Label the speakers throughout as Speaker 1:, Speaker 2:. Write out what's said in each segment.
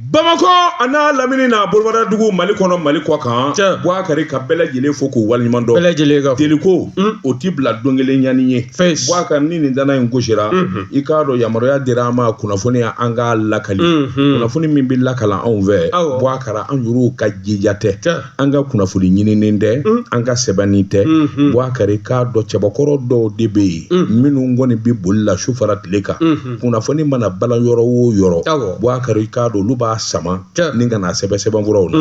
Speaker 1: Bamako ana lamini na bolwara dugu Mali kɔnɔ Mali kɔ kan Bouakari ka bɛɛ lajɛlen fo k'u waleɲuman dɔn. Bɛɛ lajɛlen ka fo. Teliko o ti bila don kelen ɲani ye. Bouakari ni nin dana in gosira i k'a dɔn yamaruya dira an ma kunnafoni an ka lakali. Kunnafoni min bɛ lakala anw fɛ Bouakari an yɛrɛw ka jija tɛ. An ka kunnafoni ɲininin tɛ an ka sɛbɛnni tɛ. Bouakari k'a dɔn cɛbakɔrɔ dɔw de bɛ yen minnu kɔni bɛ boli la su fara tile kan. Kunnafoni mana bala yɔrɔ o yɔrɔ Bouakari k'a dɔn olu b'a sama ni ka na sɛbɛn furaw la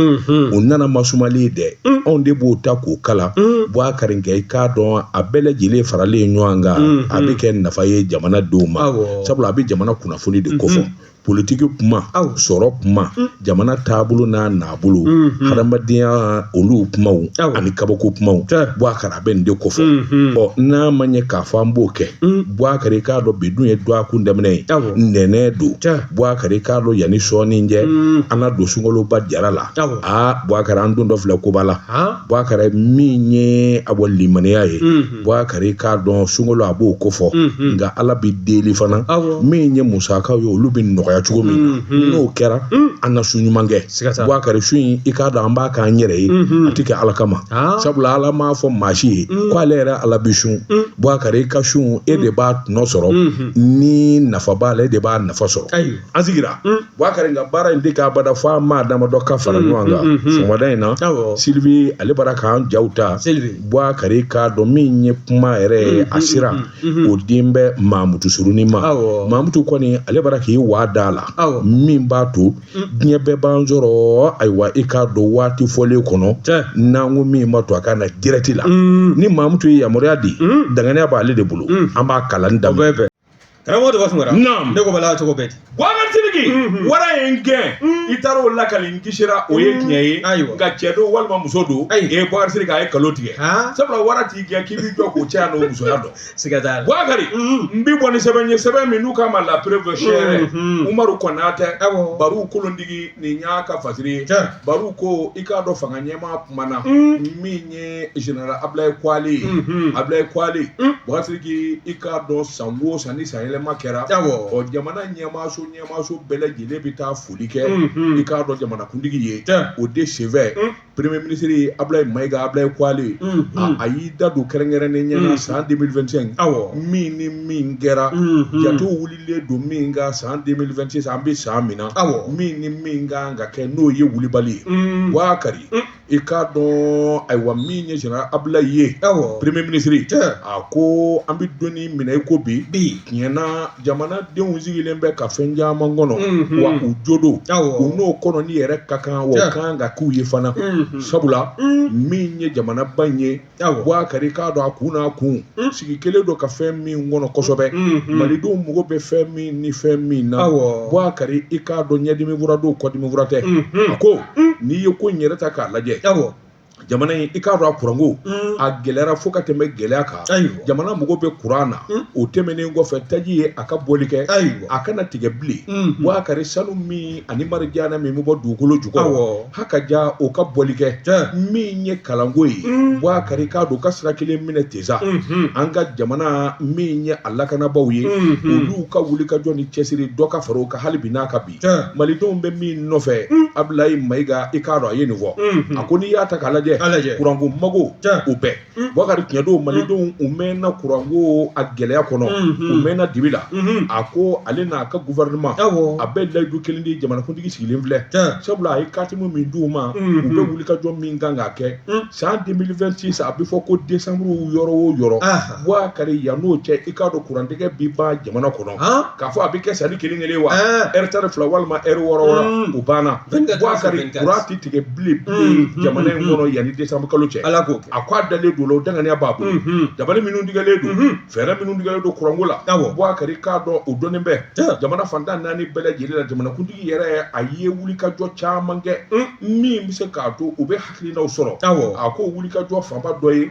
Speaker 1: o nana masumali dɛ anw de b'o ta k'o kala Bouakari kɛ i k'a dɔn a bɛɛ lajɛlen faralen ɲɔgɔn kan a bɛ kɛ nafa ye jamana denw ma sabula a bɛ jamana kunnafoni de kofɔ politiki kuma sɔrɔ kuma jamana taabolo n'a nabolo hadamadenya olu kumaw ani kabako kumaw Bouakari a bɛ nin de kofɔ ɔ n'a ma ɲɛ k'a fɔ an b'o kɛ Bouakari k'a dɔn bi dun ye duwakun daminɛ ye nɛnɛ don Bouakari k'a dɔn yanni sɔɔni cɛ an na don sunkaloba jara la Bouakari an don dɔ filɛ koba la Bouakari min ye a bɔ limaniya ye Bouakari k'a dɔn sunkalo a b'o kofɔ nka Ala bɛ deli fana min ye musakaw ye olu bɛ nɔgɔya cogo min na n'o kɛra an ka su ɲuman kɛ Bouakari su in i k'a dɔn an b'a k'an yɛrɛ ye a tɛ kɛ Ala kama sabula Ala m'a fɔ maa si ye k'ale yɛrɛ Ala bɛ sun Bouakari i ka sun e de b'a tɔnɔ sɔrɔ ni nafa b'a la e de b'a nafa sɔrɔ an sigira Bouakari nka baara in tɛ k'a bada fɔ an maa dama dɔ ka fara ɲɔgɔn kan sɔgɔmada in na Sylvie ale bara k'an jaw ta Bouakari k'a dɔn min ye kuma yɛrɛ a sira o den bɛ Mamutu Surunin ma Mamutu kɔni ale bara k'i waa da la min b'a to diɲɛ bɛɛ b'an sɔrɔ ayiwa i k'a dɔn waati fɔlen kɔnɔ n'an ko min ma to a ka na direct la ni Mamutu ye yamaruya di danganiya b'ale de bolo an b'a kalan daminɛ
Speaker 2: karamɔgɔ de b'a fɔ ne ko bala cogo bɛɛ
Speaker 1: Bouakari Sidiki wara ye n gɛn i taara o lakali n kisira o ye tiɲɛ ye nka cɛ don walima muso don Bouakari Sidiki a ye kalo tigɛ sabula wara t'i gɛn k'i b'i jɔ k'o cɛya n'o musoya dɔn siga t'a la Bouakari n bɛ bɔ ni sɛbɛn ye sɛbɛn min n'u k'a ma la preuve chère Umaru Konatɛ Baru Kolondigi nin y'a ka fasiri ye Baru ko i k'a dɔn fanga ɲɛmaa kumana min ye général Ablaye Kwale ye Ablaye Kwale Bouakari Sidiki i k'a dɔn san o san ni san yɛlɛma kɛra ɔ jamana ɲɛmaaso bɛɛ lajɛlen bɛ taa foli kɛ i k'a dɔn jamanakuntigi ye o de senfɛ premier ministre Ablaye Mayiga Ablaye Kwale a y'i da don kɛrɛnkɛrɛnnen ɲɛna san 2025 min ni min kɛra jatew wulilen don min ka san 2026 an bɛ san min na min ni min kan ka kɛ n'o ye wulibali ye Bouakari i k'a dɔn ayiwa min ye général Ablaye ye premier ministre a ko an bɛ donni minɛ i ko bi tiɲɛna jamanadenw sigilen bɛ ka fɛn caman kɔnɔ wa u jodo u n'o kɔnɔ ni yɛrɛ ka kan wa kan ka k'u ye fana sabula min ye jamanaba in ye Bouakari k'a dɔn a kun n'a kun sigi kelen don ka fɛn min kɔnɔ kosɛbɛ malidenw mago bɛ fɛn min ni fɛn min na Bouakari i k'a dɔn ɲɛdimi fura don kɔdimi fura tɛ a ko n'i ye ko in yɛrɛ ta k'a lajɛ jamana in i k'a dɔn a kuranko a gɛlɛyara fo ka tɛmɛ gɛlɛya kan jamana mago bɛ kuran na o tɛmɛnen kɔfɛ taji ye a ka bɔli kɛ a kana tigɛ bilen Bouakari sanu min ani marijana min bɛ bɔ dugukolo jukɔrɔ hakaja o ka bɔli kɛ min ye kalanko ye Bouakari k'a dɔn ka sira kelen minɛ teza an ka jamana min ye a lakanabaaw ye olu ka wuli ka jɔ ni cɛsiri dɔ ka fara o kan hali bi n'a ka bi malidenw bɛ min nɔfɛ Ablaye Mayiga i k'a dɔn a ye nin fɔ a ko n'i y'a ta k'a lajɛ kuranko mago o bɛɛ Bouakari tiɲɛ don malidenw u mɛnna kuranko a gɛlɛya kɔnɔ u mɛnna dibi la a ko ale n'a ka gouvernement a bɛ layidu kelen di jamanakuntigi sigilen filɛ sabula a ye katimu min d'u ma u bɛ wuli ka jɔ min kan k'a kɛ san 2026 a bɛ fɔ ko décembre yɔrɔ o yɔrɔ Bouakari yan'o cɛ i k'a dɔn kurantigɛ bi ban jamana kɔnɔ k'a fɔ a bɛ kɛ sani kelen kelen wa heure 12 walima heure 6 o banna Bouakari kuran tɛ tigɛ bilen jamana in kɔnɔ yanni décembre kalo cɛ a ko a dalen don o danganiya b'a bolo dabali minnu tigɛlen don fɛɛrɛ minnu tigɛlen don kuranko la Bouakari k'a dɔn o dɔnnen bɛ jamana fantan naani bɛɛ lajɛlen la jamanakuntigi yɛrɛ a ye wulikajɔ caman kɛ min bɛ se k'a to u bɛ hakilinaw sɔrɔ a ko wulikajɔ fanba dɔ ye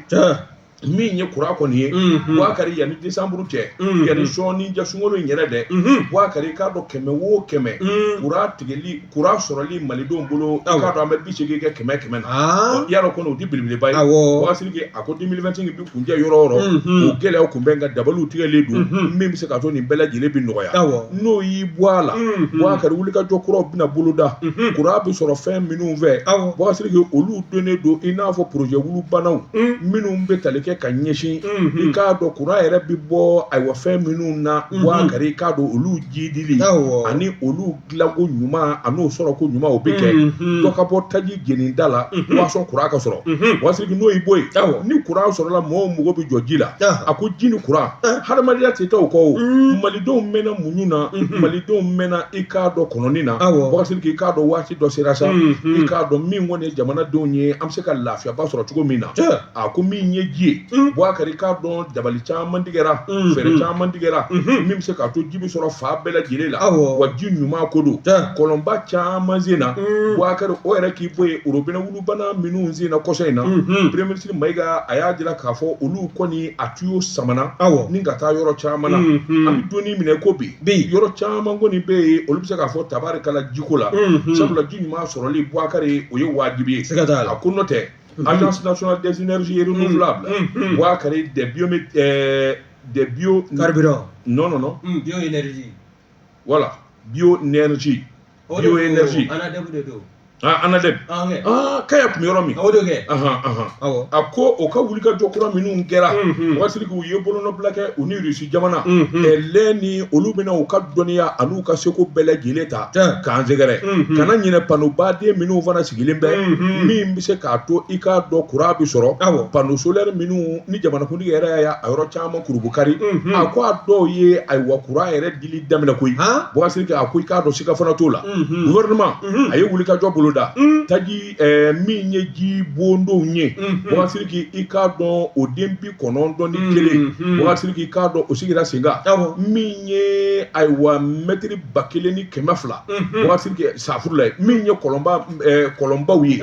Speaker 1: min ye kura kɔni ye Bouakari yani décembre cɛ yani sɔɔni ja sunkalo in yɛrɛ dɛ Bouakari k'a dɔn 100 o 100 kura sɔrɔli malidenw bolo k'a dɔn an bɛ 80 kɛ 100 na yarɔ kɔni o di belebeleba ye Bouakari a ko 2025 bi kunjɛ yɔrɔ o gɛlɛyaw kun bɛ nka dabaliw tigɛlen don min bɛ se k'a to nin bɛɛ lajɛlen bi nɔgɔya n'o y'i bɔ a la Bouakari wulikajɔ kuraw bɛna boloda kura bɛ sɔrɔ fɛn minnu fɛ Bouakari olu donnen don i n'a fɔ projet wulubanaw minnu bɛ tali kɛ ka ɲɛsin i k'a dɔn kura yɛrɛ bi bɔ ayiwa fɛn minnu na Bouakari k'a dɔn olu jidili ani olu dilanko ɲuman a n'o sɔrɔ ko ɲuman o bɛ kɛ dɔ ka bɔ taji jeninda la waasɔn kura ka sɔrɔ Bouakari n'o y'i bɔ yen ni kura sɔrɔla mɔgɔw mago bɛ jɔ ji la a ko ji ni kura hadamadenya tɛ taa o kɔ o malidenw mɛnna muɲu na malidenw mɛnna i k'a dɔn kɔnɔni na Bouakari k'i k'a dɔn waati dɔ sera sa i k'a dɔn min kɔni ye jamanadenw ye an bɛ se ka lafiyaba sɔrɔ cogo min na a ko min ye ji ye Bouakari k'a dɔn dabali caman tigɛra fɛɛrɛ caman tigɛra min bɛ se k'a to ji bɛ sɔrɔ fa bɛɛ lajɛlen la wa ji ɲuman ko don kɔlɔnba caman sen na Bouakari o yɛrɛ k'i bɔ yen robinet wulubana minnu sen na kɔsɔ in na premier ministre Mayiga a y'a jira k'a fɔ olu kɔni a tuyau samana ni ka taa yɔrɔ caman na an bɛ donni minɛ ko bi yɔrɔ caman kɔni bɛ yen olu bɛ se k'a fɔ tabarikala jiko la sabula ji ɲuman sɔrɔli Bouakari o ye wajibi ye a ko n'o tɛ Agence nationale des énergies renouvelables Bouakari des biocarburants non
Speaker 2: bioénergie
Speaker 1: voilà bioénergie Anadeb kaya kun yɔrɔ min a ko o ka wulikajɔ kura minnu kɛra Bouakari k'u ye bolonɔbila kɛ u ni Russie jamana lɛ ni olu bɛna u ka dɔnniya an'u ka seko bɛɛ lajɛlen ta k'an sɛgɛrɛ kana ɲinɛ panneau baden minnu fana sigilen bɛ min bɛ se k'a to i k'a dɔn kura bɛ sɔrɔ panneau solaire minnu ni jamanakuntigi yɛrɛ y'a yɔrɔ caman kurubukari a ko a dɔw ye ayiwa kura yɛrɛ dili daminɛ koyi Bouakari a ko i k'a dɔn siga fana t'o la gouvernement a ye wulikajɔ bolo da taji min ye ji bondow ye Bouakari i k'a dɔn o den 91 Bouakari k'a dɔn o sigira sen kan min ye ayiwa mètre 1200 Bouakari safurula min ye kɔlɔnbaw ye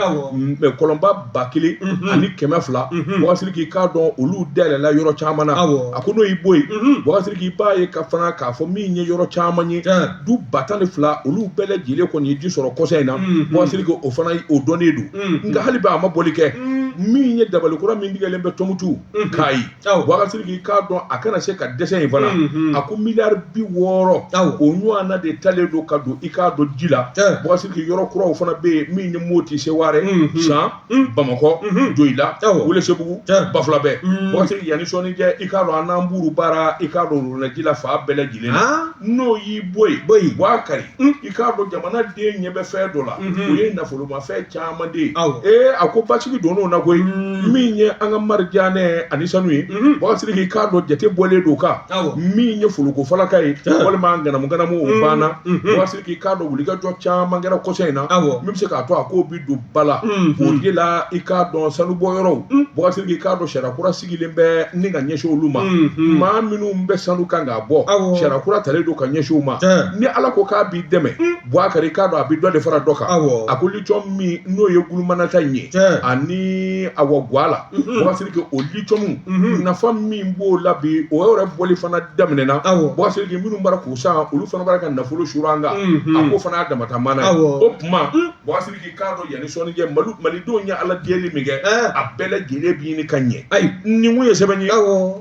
Speaker 1: kɔlɔnba 1000 ani 200 Bouakari k'a dɔn olu dayɛlɛla yɔrɔ caman na a ko n'o y'i bɔ yen Bouakari b'a ye fana k'a fɔ min ye yɔrɔ caman ye du 12 olu bɛɛ lajɛlen kɔni ye ji sɔrɔ kɔsɔ in na Bouakari o fana o dɔnnen don nka hali bi a ma bɔli kɛ min ye dabalikura min tigɛlen bɛ Tɔnbukutu Kayi Bouakari k'a dɔn a kana se ka dɛsɛ in fana a ko miliyari 60 o ɲɔgɔnna de talen don ka don i k'a dɔn ji la Bouakari yɔrɔ kuraw fana bɛ yen min ye Moti Seware San Bamakɔ Joyila Welesebugu Bafulabɛ Bouakari yanni sɔnnijɛ i k'a dɔn an n'an buru baara i k'a dɔn robinet ji la fa bɛɛ lajɛlen na n'o y'i bɔ yen Bouakari i k'a dɔn jamanaden ɲɛ bɛ fɛn dɔ la o ye nafolomafɛn caman de ye a ko basigi donn'o na koyi min ye an ka Marijanɛ ani sanu ye Bouakari k'a dɔn jate bɔlen don kan min ye folokofalaka ye walima ganamu o banna Bouakari k'a dɔn wulikajɔ caman kɛra kɔsɔ in na min bɛ se k'a to a k'o bi don ba la o de la i k'a dɔn sanubɔyɔrɔw Bouakari k'a dɔn sarakura sigilen bɛ ni ka ɲɛsin olu ma maa minnu bɛ sanu kan k'a bɔ sarakura talen don ka ɲɛsin u ma ni Ala ko k'a b'i dɛmɛ Bouakari k'a dɔn a bɛ dɔ de fara dɔ kan a ko lithium min n'o ye gulumanata in ye ani awa guala Bouakari o lithium nafa min b'o la bi o yɛrɛ bɔli fana daminɛna Bouakari minnu b'a k'u san olu fana b'a ka nafolo suru an kan a ko fana y'a damata mana ye o tuma Bouakari k'a dɔn yanni sɔnnijɛ malidenw ye Ala deli min kɛ a bɛɛ lajɛlen b'i ni ka ɲɛ nin kun ye sɛbɛn ye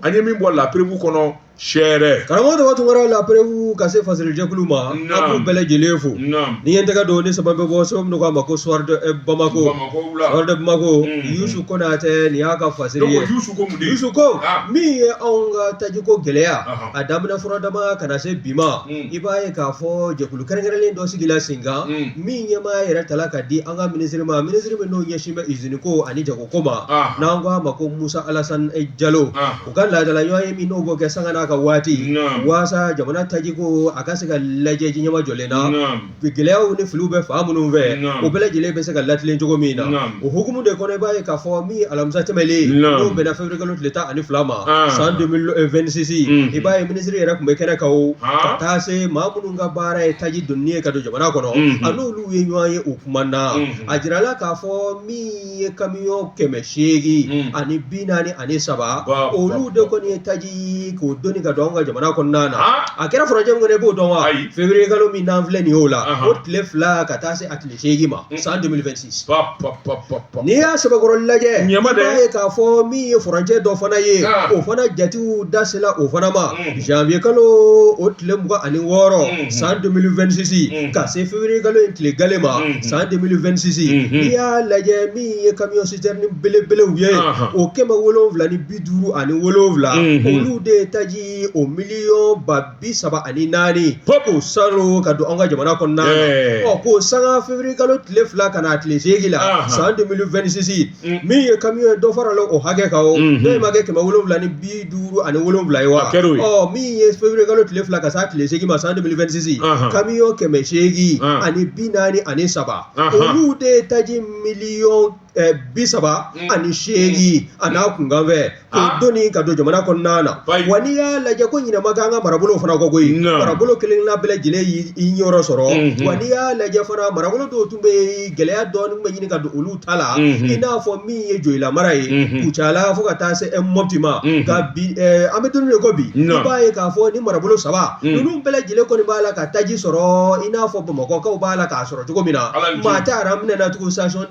Speaker 1: an ye min bɔ la prévu kɔnɔ sɛɛrɛ
Speaker 2: karamɔgɔ de waati wɛrɛ la prévu ka se fasilitɛkulu ma an b'u bɛɛ lajɛlen fo ni ye n tɛgɛ don ni saba bɛ bɔ sababu min k'a ma ko soir de Bamako Youssou Konate nin y'a ka fasiri ye Youssou ko min ye anw ka tajiko gɛlɛya a daminɛ fura dama ka na se bi ma i b'a ye k'a fɔ jɛkulu kɛrɛnkɛrɛnlen dɔ sigila sen kan min ɲɛmaa yɛrɛ tala ka di an ka minisiri ma minisiri min n'o ɲɛsin bɛ usine ko ani jagoko ma n'an k'a ma ko Musa Alassane Jalo u ka laadala ɲɔgɔn ye min n'o b'o kɛ sanga n'a ka waati waasa jamana taji ko a ka se ka lajɛ ɲɛma jɔlen na gɛlɛyaw ni filiw bɛ fan minnu fɛ o bɛɛ lajɛlen bɛ se ka latilen cogo min na o hukumu de kɔnɔ i b'a ye k'a fɔ min alamisa tɛmɛlen n'o bɛnna février kalo tile 12 ma san 2026 i b'a ye minisiri yɛrɛ tun bɛ kɛnɛ kan o ka taa se maa minnu ka baara ye taji donni ye ka don jamana kɔnɔ a n'olu ye ɲɔgɔn ye o kuma na a jirala k'a fɔ min ye camion 800 ani 43 olu de kɔni ye taji k'o donni ka don an ka jamana kɔnɔna na a kɛra fɔrɔjɛ min kɔnɔ i b'o dɔn wa février kalo min n'an filɛ nin ye o la o tile 2 ka taa se a tile 8 ma san 2026 n'i y'a sɛbɛkɔrɔ lajɛ i b'a ye k'a fɔ min ye fɔrɔjɛ dɔ fana ye o fana jatiw dasela o fana ma janvier kalo o tile 26 san 2026 ka se février kalo in tile gale ma san 2026 n'i y'a lajɛ min ye camion citerne belebelew ye o 757 olu de taji o miliyɔn 34 k'o salo ka don an ka jamana kɔnɔna na k'o sanga février kalo tile 2 ka na tile 8 la san 2026 min ye camion ye dɔ fara la o hakɛ kan o n'o ma kɛ 757 ye wa min ye février kalo tile 2 ka sa tile 8 ma san 2026 camion 800 ani 43 olu de taji miliyɔn 38 ana kungan fɛ k'o donni ka don jamana kɔnɔna na wa n'i y'a lajɛ ko ɲinama k'an ka marabolo fana kɔ koyi marabolo kelen na bɛɛ lajɛlen y'i ɲɛyɔrɔ sɔrɔ wa n'i y'a lajɛ fana marabolo dɔw tun bɛ gɛlɛya dɔɔni bɛ ɲini ka don olu ta la i n'a fɔ min ye Joyila mara ye Kucala fo ka taa se Mopti ma nka bi an bɛ don de ko bi i b'a ye k'a fɔ ni marabolo 3 ninnu bɛɛ lajɛlen kɔni b'a la ka taji sɔrɔ i n'a fɔ Bamakɔkaw b'a la k'a sɔrɔ cogo min na maa tɛ minɛna tugun station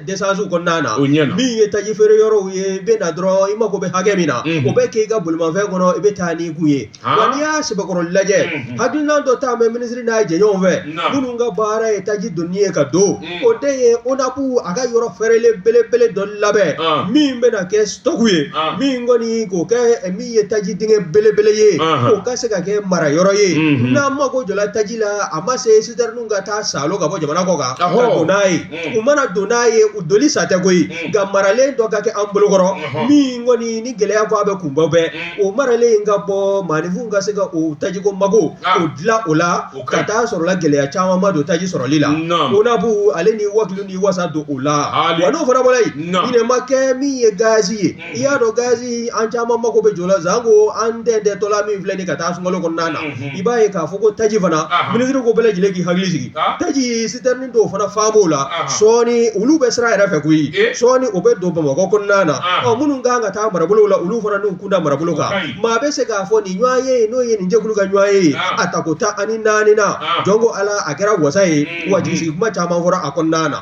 Speaker 2: d'essence kɔnɔna na min ye taji feere yɔrɔw ye bɛ na dɔrɔn i mako bɛ hakɛ min na o bɛ k'i ka bolimafɛn kɔnɔ i bɛ taa ni kun ye wa n'i y'a sɛbɛkɔrɔ lajɛ hakilina dɔ t'a mɛn minisiri n'a jɛɲɔgɔnw fɛ minnu ka baara ye taji donni ye ka don o de ye ONACU a ka yɔrɔ fɛrɛlen belebele dɔ labɛn min bɛna kɛ stock ye min kɔni k'o kɛ min ye taji dingɛ belebele ye k'o ka se ka kɛ mara yɔrɔ ye n'an mako jɔla taji la a ma se citerne ka taa salo ka bɔ jamana kɔ kan ka don n'a ye u mana don n'a ye u doli sa tɛ koyi nka maralen dɔ ka kɛ an bolokɔrɔ min kɔni ni gɛlɛya ko a bɛ kunbɔ bɛɛ o maralen ka bɔ maaninfinw ka se ka o tajiko mago o dilan o la ka taa sɔrɔla gɛlɛya caman ma don taji sɔrɔli la ONACU ale ni wakilu ni wasa don o la wa n'o fana bɔra yen ɲinɛ ma kɛ min ye gazi ye i y'a dɔn gazi an caman mako bɛ jɔ la zanko an dɛntɛtɔla min filɛ nin ka taa sunkalo kɔnɔna na i b'a ye k'a fɔ ko taji fana minisiri ko bɛɛ lajɛlen k'i hakili sigi taji citerne dɔw fana fan b'o la sɔɔni olu bɛ sira yɛrɛ fɛ koyi sɔɔni o bɛ don Bamakɔ kɔnɔna na minnu kan ka taa marabolo la olu fana n'u kunda marabolo kan maa bɛ se k'a fɔ nin ɲɔgɔn ye n'o ye nin jɛkulu ka ɲɔgɔn ye a tako 14 na jɔnko ala a kɛra wasa ye wa jigisigi kuma caman fɔra a kɔnɔna na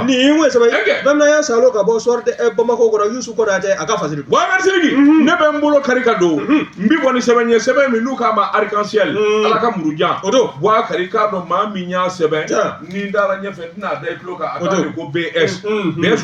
Speaker 2: nin ye ŋo sɛbɛn bamananya salo ka bɔ sorte Bamakɔ kɔnɔ Yusu Konate a ka fasiri
Speaker 1: ne bɛ n bolo kari ka don n bi kɔni sɛbɛn ye sɛbɛn min n'u k'a ma arc-en-ciel ala ka murujan o don bɔ kari k'a dɔn maa min y'a sɛbɛn ni dara ɲɛfɛ tɛna da i tulo kan a k'a de ko BS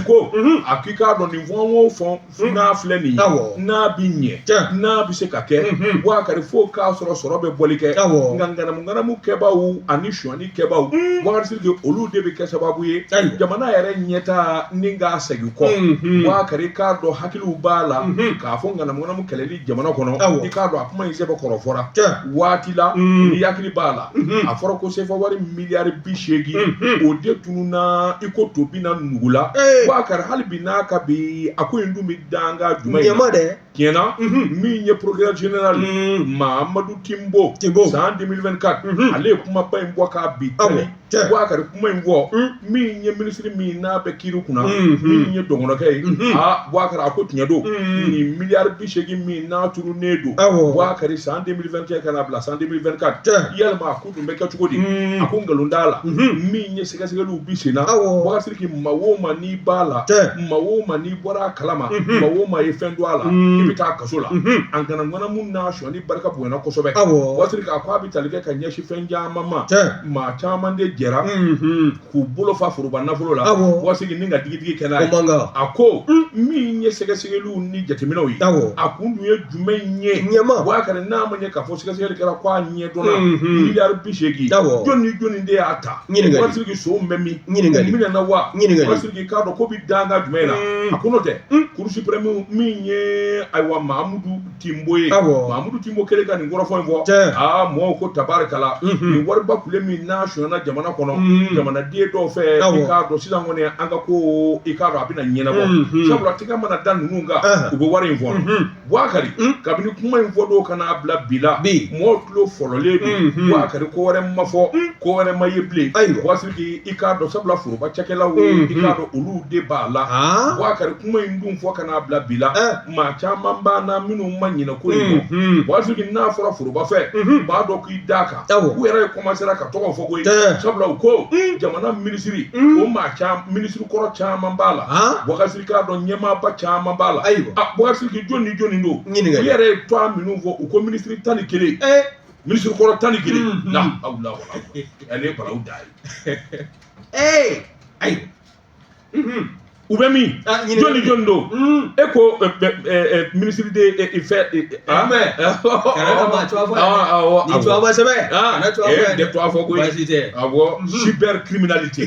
Speaker 1: ko a k'i k'a dɔn nin fɔn o fɔn n'a filɛ nin ye n'a bi ɲɛ n'a bi se ka kɛ bɔ kari fo k'a sɔrɔ bɛ bɔli kɛ nka nganamu kɛbaaw ani suɲɛni kɛbaaw Boubacar olu de bɛ kɛ sababu ye jamana yɛrɛ ɲɛtaa ni k'a segin kɔ bɔ kari k'a dɔn hakiliw b'a la k'a fɔ nganamu kɛlɛli jamana kɔnɔ i k'a dɔn a kuma in sɛbɛn kɔrɔ fɔra waati la ni hakili b'a la a fɔra ko CFA wari miliyari 80 o de tununna i ko to bina nugu la Boubacar hali bi n'a ka bi a ko in dun bɛ danga jumɛn ye tiɲɛna min ye procureur général Mahamadou Timbo san 2024 ale ye kumaba in bɔ k'a bi tali Boubacar kuma in fɔ min ye ministre min n'a bɛ kiiri kunna min ye dɔngɔnɔkɛ ye Boubacar a ko tiɲɛ don nin miliyari 80 min n'a turunnen don Boubacar san 2021 ka na bila san 2024 yalima a ko tun bɛ kɛ cogo di a ko nkalon t'a la min ye sɛgɛsɛgɛliw bi sen na Boubacar maa o maa n'i b'a la maa o maa n'i bɔra a kalama maa o maa ye fɛn don a la i bɛ taa kaso la an ngana mun n'a sɔnni barika bonyana kosɛbɛ Boubacar a ko a bɛ tali kɛ ka ɲɛsin fɛn caman ma maa caman de jɛra k'u bolo fa foroba nafolo la Boubacar ni ka digidigi kɛ n'a ye a ko min ye sɛgɛsɛgɛliw ni jateminɛw ye a kun dun ye jumɛn ye Boubacar n'a ma ɲɛ k'a fɔ sɛgɛsɛgɛli kɛra k'a ɲɛ dɔnna miliyari 80 jɔn ni jɔn de y'a ta Boubacar so bɛ min minɛna wa Boubacar k'a dɔn ko bi danga jumɛn na a ko n'o tɛ Cour suprême min ye ayiwa Mahamudu Timbo ye Mahamudu Timbo kɛlen ka nin kɔrɔfɔ in fɔ mɔgɔw ko tabarikala nin wariba kule min n'a sonyana jamana kɔnɔ jamanaden dɔw fɛ i k'a dɔn sisan kɔni an ka ko i k'a dɔn a bɛna ɲɛnabɔ sabula tigɛ mana da ninnu kan u bɛ wari in fɔ Bouakari kabini kuma in fɔ dɔw kana bila bi la mɔgɔw tulo fɔlɔlen don Bouakari ko wɛrɛ ma fɔ ko wɛrɛ ma ye bilen Bouazizi i k'a dɔn sabula foroba cakɛlaw i k'a dɔn olu de b'a la Bouakari kuma in dun fɔ kana bila bi la maa caman b'a na minnu ma ɲinɛ ko in kɔ Bouazizi n'a fɔra foroba fɛ b'a dɔn k'i da kan u yɛrɛ commencera ka tɔgɔ fɔ koyi sabula u ko jamana minisiri o maa minisiri kɔrɔ caman b'a la Bouazizi k'a dɔn ɲɛmaaba caman b'a la Bouazizi jɔni ni jɔni don u yɛrɛ ye tɔgɔ minnu fɔ u ko minisiri 11 minisiri kɔrɔ 11 la hawla wala ale balawu da ye ayiwa u bɛ min jɔni ni jɔni don e ko minisiri de fɛ
Speaker 2: ni tubabu sɛbɛn kana
Speaker 1: tubabu fɔ koyi awɔ cyber criminalité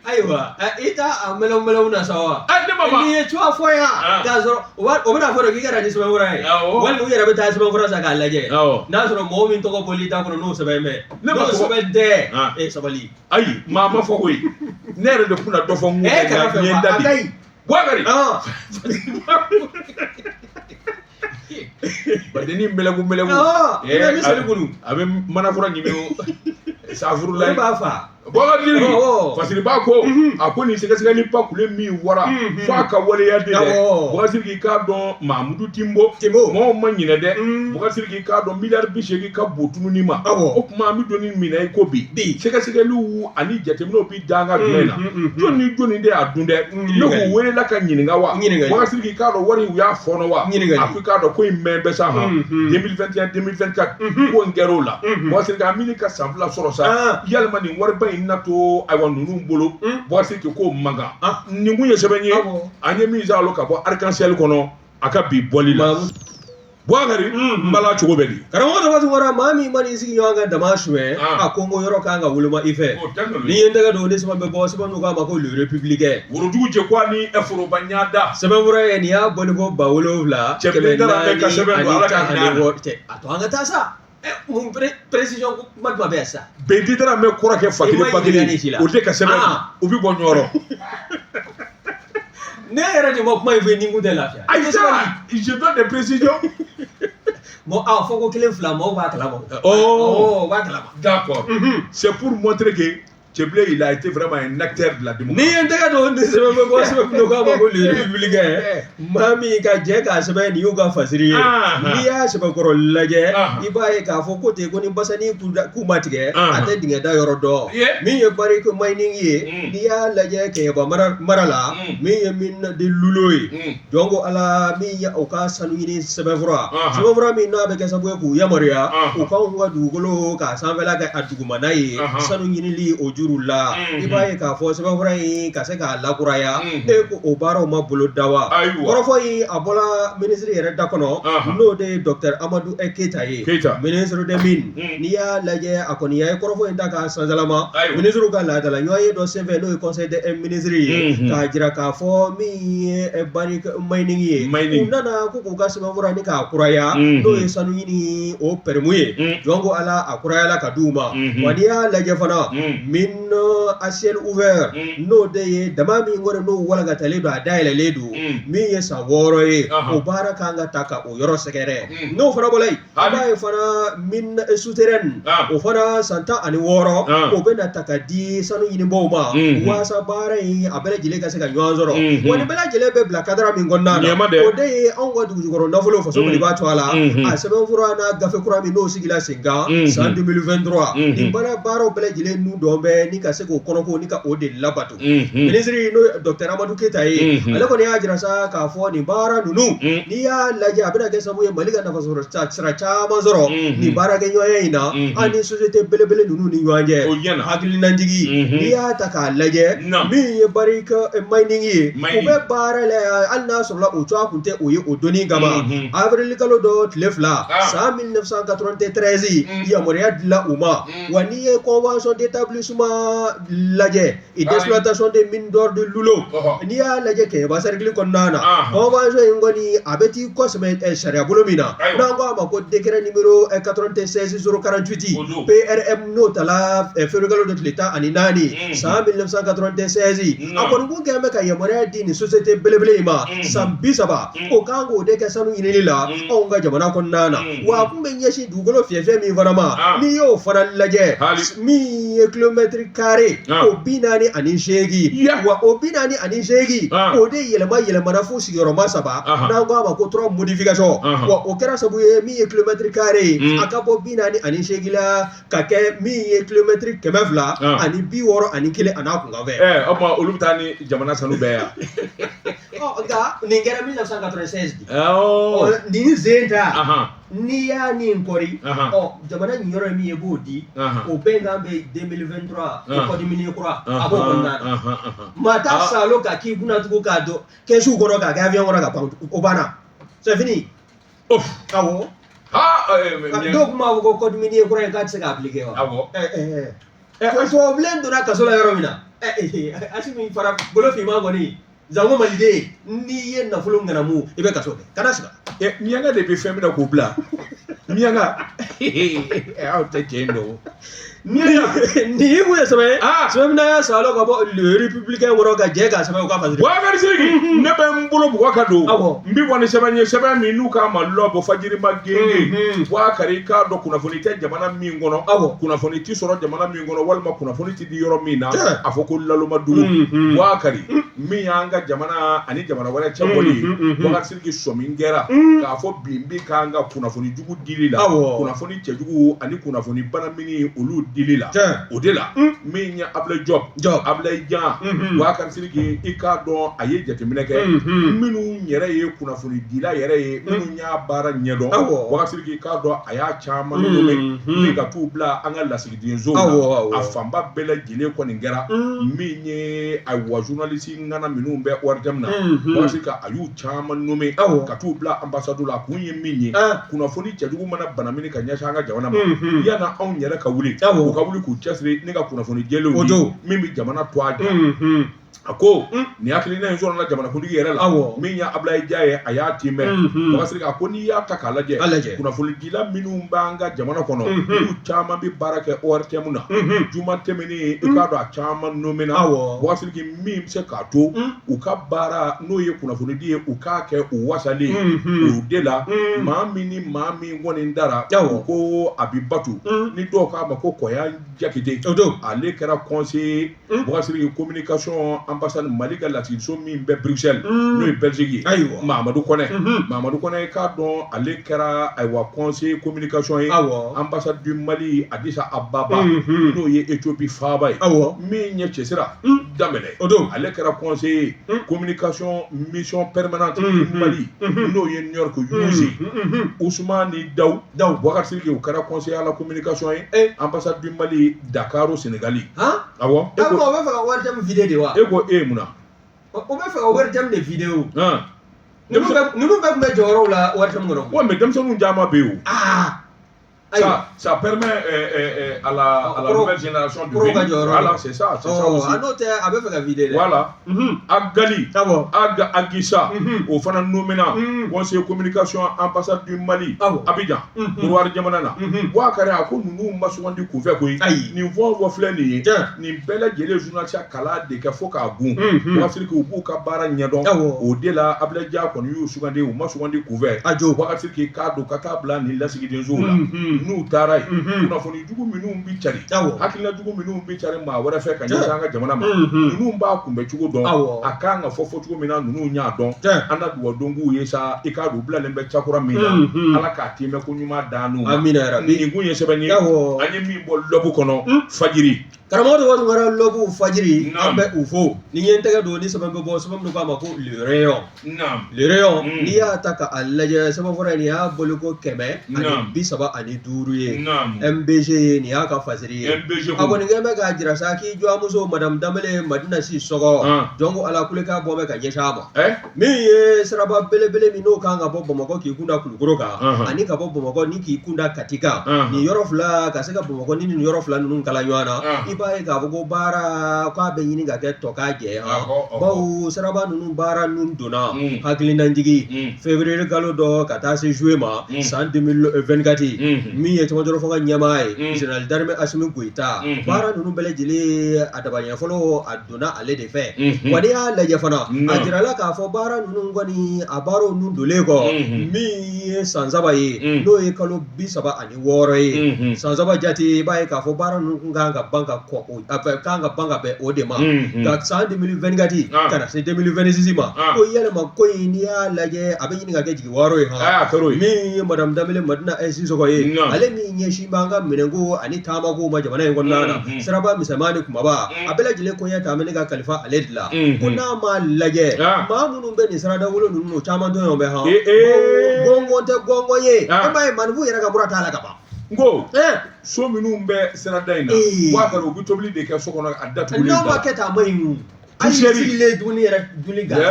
Speaker 2: ayiwa i t'a mɛlɛw na sa wa n'i ye tuwa fɔ yan k'a sɔrɔ o bɛna fɔ de k'i kɛra ni sɛbɛnfura ye walima u yɛrɛ bɛ taa sɛbɛnfura san k'a lajɛ n'a sɔrɔ mɔgɔ min tɔgɔ bɔli t'a kɔnɔ n'o sɛbɛn bɛ n'o sɛbɛn tɛ sabali
Speaker 1: ayi maa ma fɔ koyi ne yɛrɛ de kunna dɔ fɔ n ko ɲɛ da de Bouakari badeni mɛlɛgu a bɛ manafura ɲimi safuru la
Speaker 2: b'a fa
Speaker 1: Bouakari fasiri b'a ko a ko nin sɛgɛsɛgɛli ba kule min wara f'a ka waleya de dɛ Bouazizi k'a dɔn Mahamudu Timbo mɔgɔw ma ɲinɛ dɛ Bouazizi k'a dɔn miliyari 80 ka bon tununi ma o tuma an bɛ don ni minɛ i ko bi sɛgɛsɛgɛliw ani jateminɛw bi danga jumɛn na jɔni ni jɔni de y'a dun dɛ ne k'u welela ka ɲininka wa Bouazizi k'a dɔn wari u y'a fɔnɔ wa a ko k'a dɔn ko in mɛn bɛ sa 2021 2024 ko in kɛra o la Bouazizi a mini ka san 2 sɔrɔ sa yalima nin wariba in nato ayiwa ninnu bolo Bouazizi ko mankan nin kun ye sɛbɛn ye an ye min zalo ka bɔ arc-en-ciel kɔnɔ a ka bi bɔli la Bouakari n bala cogo bɛ di
Speaker 2: karamɔgɔ Tabati Wara maa min ma n'i sigi ɲɔgɔn kan dama suɲɛ a ko n ko yɔrɔ kan ka woloma i fɛ n'i ye n tɛgɛ don ni sɛbɛn bɛ bɔ sɛbɛn min k'a ma ko le républicain
Speaker 1: worodugu jɛ ko ni foroba ɲada
Speaker 2: sɛbɛnfura ye nin y'a bɔli ko 7,000 kɛmɛ 4 a to an ka taa sa mun précision kuma jumɛn bɛ sa
Speaker 1: bɛn tɛ tɛna mɛn kɔrɔ kɛ fa kelen o de ka sɛbɛn u bɛ bɔ ɲɔgɔn
Speaker 2: ne yɛrɛ de ma kuma in fɛ ni n kun tɛ lafiya
Speaker 1: ayi je donne des précisions
Speaker 2: fɔ ko 1 2 mɔgɔw b'a kalama b'a kalama
Speaker 1: d'accord c'est pour montrer que Tcheblé il a été vraiment un acteur de la démocratie.
Speaker 2: Ni en tɛgɛ don ni sɛbɛn bɛ bɔ sɛbɛn min k'a ma ko le républicain maa min ka jɛ k'a sɛbɛn nin y'u ka fasiri ye n'i y'a sɛbɛnkɔrɔ lajɛ i b'a ye k'a fɔ ko ten ko ni basani k'u ma tigɛ a tɛ dingɛ da yɔrɔ dɔn min ye barike mining ye n'i y'a lajɛ Kɛɲɛba mara la min ye Mine de Lulo ye jɔn ko Ala min ye o ka sanu ɲini sɛbɛnfura min n'a bɛ kɛ sababu ye k'u yamaruya u k'anw ka dugukolo k'a sanfɛla kɛ a dugumana ye sanu ɲinili o juru la i b'a ye k'a fɔ sɛbɛnfura in ka se k'a lakuraya ko o baaraw ma bolo da wa kɔrɔfɔ in a bɔla minisiri yɛrɛ da kɔnɔ n'o de ye Dr Amadou Keita ye ministre des mines n'i y'a lajɛ a kɔni a ye kɔrɔfɔ in ta k'a sansalama ministre ka laadala ɲɔgɔn ye dɔ senfɛ n'o ye conseil des ministres ye k'a jira k'a fɔ min ye mining ye u nana ko k'u ka sɛbɛnfura ni k'a kuraya n'o ye sanu ɲini o pɛrɛmu ye jɔn ko Ala a kurayala ka d'u ma wa n'i y'a lajɛ fana mine à ciel ouvert n'o de ye dama min kɔni n'o walankatalen don a dayɛlɛlen don min ye san 6 ye o baara kan ka ta ka o yɔrɔ sɛgɛrɛ n'o fana bɔla yen a b'a ye fana mine souterraine o fana san 16 o bɛna ta ka di sanu ɲinibaaw ma waasa baara in a bɛɛ lajɛlen ka se ka ɲɔgɔn sɔrɔ wa nin bɛɛ lajɛlen bɛ bila kadara min kɔnɔna na o de ye anw ka dugujukɔrɔ nafolo faso bali b'a to a la a sɛbɛnfura n'a gafe kura min n'o sigila sen kan san 2023 nin baaraw bɛɛ lajɛlen n'u dɔn bɛ kɛ ni ka se k'o kɔnɔko ni ka o de labato ministre n'o docteur Amadou Keita ye ale kɔni y'a jira sa k'a fɔ nin baara ninnu n'i y'a lajɛ a bɛna kɛ sababu ye Mali ka nafa sira caman sɔrɔ nin baarakɛɲɔgɔnya in na an ni société belebele ninnu ni ɲɔgɔn cɛ hakilinajigi n'i y'a ta k'a lajɛ min ye barika mining ye u bɛ baara la hali n'a sɔrɔla o cogoya kun tɛ o ye o donni kama avril kalo dɔ tile 2 san 1993 yamaruya dila u ma wa n'i ye convention d'établissement lajɛ et d'exploitation des mines d'or de Lulo n'i y'a lajɛ Kɛɲɛba cercle kɔnɔna na convention in kɔni a bɛ t'i kɔsɛbɛ sariya bolo min na n'an ko a ma ko décret numéro 96/048 PRM n'o tala février kalo dɔ tile 14 san 1996 a kɔni kun kɛlen bɛ ka yamaruya di nin société belebele in ma san 30 o kan k'o de kɛ sanu ɲinini la anw ka jamana kɔnɔna na wa a kun bɛ ɲɛsin dugukolo fiyɛfiyɛ min fana ma n'i y'o fana lajɛ min ye kilomètre carré o 48 wa o 48 o de yɛlɛmana fo sigiyɔrɔma 3 n'an ko a ma ko 3 modification wa o kɛra sabu ye min ye kilomètre carré a ka bɔ 48 la ka kɛ min ye kilomètre 200 ani 61 a n'a kunkanfɛ
Speaker 1: o tuma olu bɛ taa ni jamana sanu bɛɛ yan
Speaker 2: nka nin kɛra 1996 nin sen ta n'i y'a nin kɔri jamana nin yɔrɔ min ye b'o di o bɛnkan bɛ 2023 kɔdi mini kura a b'o kɔnɔna na maa t'a salo ka k'i kunna tugun k'a dɔn kɛsu kɔnɔ k'a kɛ avion kɔnɔ ka pan o banna c'est fini awɔ dɔw kun b'a fɔ ko kɔdi mini kura in k'a tɛ se k'a appliquer wa tubabubilen donna kaso la yɔrɔ min na Asimi fara bolo finman kɔni zango maliden n'i ye nafolo ŋanamu i bɛ kaso kɛ kana siga
Speaker 1: miyaŋa de bɛ fɛn min na k'o bila miyaŋa aw tɛ cɛ in dɔn
Speaker 2: nin ye mun ye sɛbɛn sɛbɛn mina y'a salo ka bɔ le républicain wɔrɔ ka jɛ k'a sɛbɛn o ka fasiri
Speaker 1: Boubacar Sidiki ne bɛ n bolo bugɔ ka don n bɛ bɔ ni sɛbɛn ye sɛbɛn min n'u k'a ma lɔbɔ fajiri ma genge Boubacar i k'a dɔn kunnafoni tɛ jamana min kɔnɔ kunnafoni ti sɔrɔ jamana min kɔnɔ walima kunnafoni ti di yɔrɔ min na a fɔ ko Lalomadugu Boubacar min y'an ka jamana ani jamana wɛrɛ cɛ bɔli ye Boubacar Sidiki sɔmi kɛra k'a fɔ bin bi k'an ka kunnafoni jugu dili la kunnafoni cɛjugu ani kunnafoni bana min olu dili la o de la min ye Ablaye Diop Ablaye Dian Boubacar Sidiki i k'a dɔn a ye jateminɛ kɛ minnu yɛrɛ ye kunnafoni dila yɛrɛ ye minnu y'a baara ɲɛdɔn Boubacar Sidiki i k'a dɔn a y'a caman nomɛ ni ka t'u bila an ka lasigidensow la a fanba bɛɛ lajɛlen kɔni kɛra min ye ayiwa journaliste ŋana minnu bɛ ORTM na Boubacar Sidiki a y'u caman nomɛ ka t'u bila ambassade la a kun ye min ye kunnafoni cɛjugu mana bana min ka ɲɛsin an ka jamana ma yana anw yɛrɛ ka wuli u ka wuli k'u cɛsiri ne ka kunnafoni jɛlenw di min bɛ jamana to a jɛ a ko nin hakilina in sɔrɔla jamanakuntigi yɛrɛ la min ye Ablaye Dia ye a y'a timɛ Boubacar Sidiki a ko n'i y'a ta k'a lajɛ kunnafoni dila minnu b'an ka jamana kɔnɔ olu caman bɛ baara kɛ ORTM na juma tɛmɛnen i k'a dɔn a caman nomina Boubacar Sidiki min bɛ se k'a to u ka baara n'o ye kunnafoni di ye u k'a kɛ u wasalen o de la maa min ni maa min kɔni dara ko a bɛ batu ni dɔw k'a ma ko Kɔya Jakite ale kɛra conseiller Boubacar Sidiki communication ambassade Mali ka lasigiso min bɛ Bruxelles n'o ye Belgique ye Mahamadou Kɔnɛ k'a dɔn ale kɛra ayiwa conseiller communication ye ambassade du Mali Adissa Ababa n'o ye Éthiopie faaba ye min ɲɛ cɛsira daminɛ ale kɛra conseiller communication mission permanente du Mali n'o ye New York UC Ousmane Daw Boubacar Sidiki o kɛra conseiller à la communication ye ambassade du Mali Dakar au Sénégal awɔ
Speaker 2: e ko o bɛ fɛ ka wari jɛmu vidéo de wa
Speaker 1: munna
Speaker 2: o bɛ fɛ ka wari jɛmu de vidéo ninnu bɛɛ tun bɛ jɔyɔrɔw la wari jɛmu kɔnɔ
Speaker 1: ouais mais denmisɛnninw caman bɛ yen ça permet à la nouvelle génération de venir. Voilà, c'est ça aussi. Voilà. Agali, Agissa, au Fana Noumena, conseiller communication, ambassade du Mali, Abidjan, Bouloir Djamanana. Boubacar a ko nous masouandi couvert quoi. Ni voix fleni, ni belle gele journaliste kala de ka fo ka gun. Boubacar Sidiki u b'u ka baara ɲɛdɔn o de la Ablaye Dia kɔni y'u sugandi u ma sugandi couvert. Boubacar Sidiki k'a don ka taa bila ni lasigidensow la. N'u taara yen kunnafoni jugu minnu bi cari hakilina jugu minnu bi cari maa wɛrɛ fɛ ka ɲɛsin an ka jamana ma ninnu b'a kunbɛ cogo dɔn a kan ka fɔ cogo min na ninnu y'a dɔn an na dugawu don k'u ye sa i k'a dɔn u bilalen bɛ cakura min na ala k'a tɛmɛ ko ɲuman dan n'u ma nin kun ye sɛbɛn ye an ye min bɔ lɔbu kɔnɔ fajiri
Speaker 2: karamɔgɔ de wara lobu fajiri an bɛ u fo ni ye tɛgɛ don ni sɛbɛn bɛ bɔ sɛbɛn min k'a ma ko le rayon n'i y'a ta ka a lajɛ sɛbɛn fɔlɔ nin y'a bolo ko 135 ye MBG ye nin y'a ka fasiri ye a kɔni kɛ bɛ k'a jira sa k'i jɔmuso madame Dambele Madina si sɔgɔ jɔnko ala kulekan bɔ bɛ ka ɲɛsin a ma min ye siraba belebele min n'o kan ka bɔ Bamakɔ k'i kunda Kulukoro kan ani ka bɔ Bamakɔ ni k'i kunda Kati kan nin yɔrɔ fila ka se ka Bamakɔ ni nin yɔrɔ fila ninnu kala ɲɔgɔn na i b'a ye k'a fɔ ko baara k'a bɛ ɲini ka kɛ tɔ k'a jɛ bawo siraba ninnu baara ninnu donna hakilinajigi février kalo dɔ ka taa se juillet ma san 2024 min ye camanjɔrɔ fanga ɲɛmaa ye général d'armée Assimi Goïta baara ninnu bɛɛ lajɛlen a dabaliya fɔlɔ a donna ale de fɛ wa n'i y'a lajɛ fana a jirala k'a fɔ baara ninnu kɔni a baaraw ninnu donnen kɔ min ye san 3 ye n'o ye kalo 36 ye san 3 jate i b'a ye k'a fɔ baara ninnu kan ka ban ka bɛn o de ma ka san 2024 ka na se 2026 ma ko yɛlɛma ko in n'i y'a lajɛ a bɛ ɲini ka kɛ jigiwaro ye min ye madame Dambele Madina Sisɔkɔ ye ale min ɲɛsin b'an ka minɛnko ani taamako ma jamana in kɔnɔna na siraba misɛnman ni kumaba a bɛɛ lajɛlen koɲɛ ta ne ka kalifa ale de la ko n'a ma lajɛ maa minnu bɛ nin sirada wolo ninnu caman tɔɲɔgɔn bɛ han gɔngɔn tɛ gɔngɔn ye e m'a ye manifu yɛrɛ ka mura t'a la ka ban n ko so minnu bɛ sirada in na waa kɛra u bɛ tobili de kɛ so kɔnɔ a datugulen n'aw ma kɛ tan a ma ɲi hali sigilen dumuni yɛrɛ dumuni gansan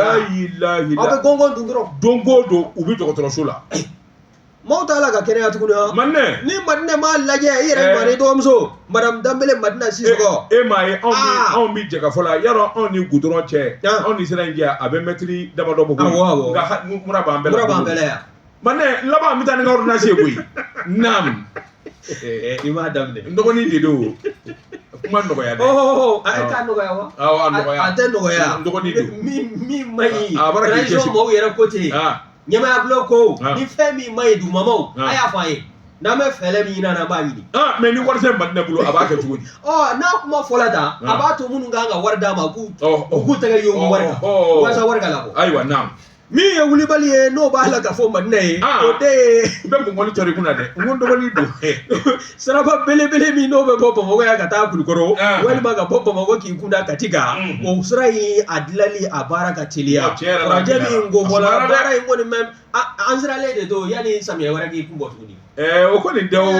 Speaker 2: aw bɛ gɔngɔn dun dɔrɔn don o don u bɛ dɔgɔtɔrɔso la maaw t'a la ka kɛnɛya tuguni wa ni Madina m'a lajɛ i yɛrɛ mari dɔgɔmuso madame Dambele Madina Sisɔkɔ e m'a ye anw bɛ jɛ ka fɔ la yarɔ anw ni goudron cɛ anw ni sira in jɛ a bɛ mɛtiri damadɔ bɔ nka mura b'an bɛɛ la yan laban an bɛ taa ni ka ordonnance ye koyi naam i m'a daminɛ n dɔgɔnin de don kuma nɔgɔya dɛ a t'a nɔgɔya wa awɔ a nɔgɔya a tɛ nɔgɔya n dɔgɔnin don min ma ɲi transition mɔgɔw yɛrɛ ko ten ɲɛmaya bulon ko ni fɛn min ma ɲi dugumamaw a y'a fɔ an ye n'an bɛ fɛɛrɛ min ɲini an b'a ɲini mais ni wari tɛ Madina bolo a b'a kɛ cogo di n'a kuma fɔla tan a b'a to minnu kan ka wari d'a ma k'u tɛgɛ ye wari kan walasa wari ka labɔ ayiwa naam min ye wulibali ye n'o b'a la ka fɔ Madina ye o de ye i bɛ mɔgɔni tɔri kunna dɛ n ko dɔgɔnin don siraba belebele min n'o bɛ bɔ Bamakɔ yan ka taa Kulukɔrɔ walima ka bɔ Bamakɔ k'i kunda Kati kan o sira in a dilali a baara ka teliya farajɛ min gɔbɔla baara in kɔni mɛ an siralen de don yanni samiyɛ wɛrɛ k'i kun bɔ tuguni o kɔni tɛ o